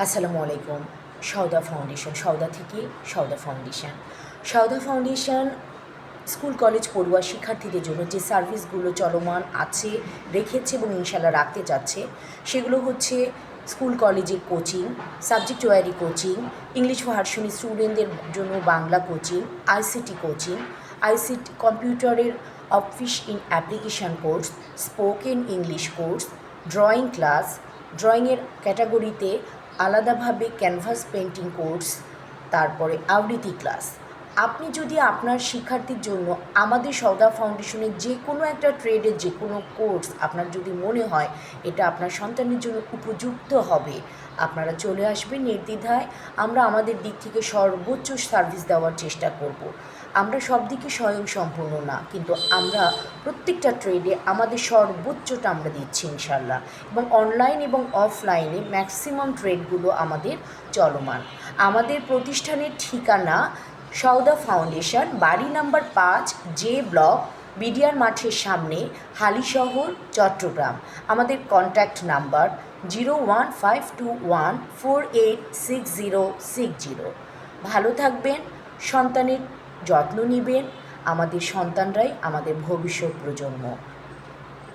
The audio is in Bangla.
আসসালামু আলাইকুম। সওদা ফাউন্ডেশন, সওদা থেকে সওদা ফাউন্ডেশন। সওদা ফাউন্ডেশন স্কুল কলেজ পড়ুয়া শিক্ষার্থীদের জন্য যে সার্ভিসগুলো চলমান আছে, রেখেছে এবং ইনশাল্লাহ রাখতে যাচ্ছে, সেগুলো হচ্ছে স্কুল কলেজের কোচিং, সাবজেক্ট ওয়ারি কোচিং, ইংলিশ ভার্সনী স্টুডেন্টদের জন্য Bangla coaching, ICT coaching, ICT কম্পিউটারের office in application course, spoken English course, drawing class, ড্রয়িংয়ের ক্যাটাগরিতে আলাদাভাবে ক্যানভাস পেন্টিং কোর্স, তারপরে আবৃত্তি ক্লাস। আপনি যদি আপনার শিক্ষার্থীর জন্য আমাদের সওদা ফাউন্ডেশনের যে কোনো একটা ট্রেডের যে কোনো কোর্স আপনার যদি মনে হয় এটা আপনার সন্তানের জন্য উপযুক্ত হবে, আপনারা চলে আসবেন নির্দ্বিধায়। আমরা আমাদের দিক থেকে সর্বোচ্চ সার্ভিস দেওয়ার চেষ্টা করব। আমরা সব দিকে স্বয়ংসম্পূর্ণ না, কিন্তু আমরা প্রত্যেকটা ট্রেডে আমাদের সর্বোচ্চটা আমরা দিচ্ছি ইনশাল্লাহ। এবং অনলাইন এবং অফলাইনে ম্যাক্সিমাম ট্রেডগুলো আমাদের চলমান। আমাদের প্রতিষ্ঠানের ঠিকানা সওদা ফাউন্ডেশন, বাড়ি নাম্বার 5, জে ব্লক, বিডিআর মাঠের সামনে, হালিশহর, চট্টগ্রাম। আমাদের কন্ট্যাক্ট নাম্বার 01521486060। ভালো থাকবেন, সন্তানের যত্ন নেবেন। আমাদের সন্তানরাই আমাদের ভবিষ্যৎ প্রজন্ম।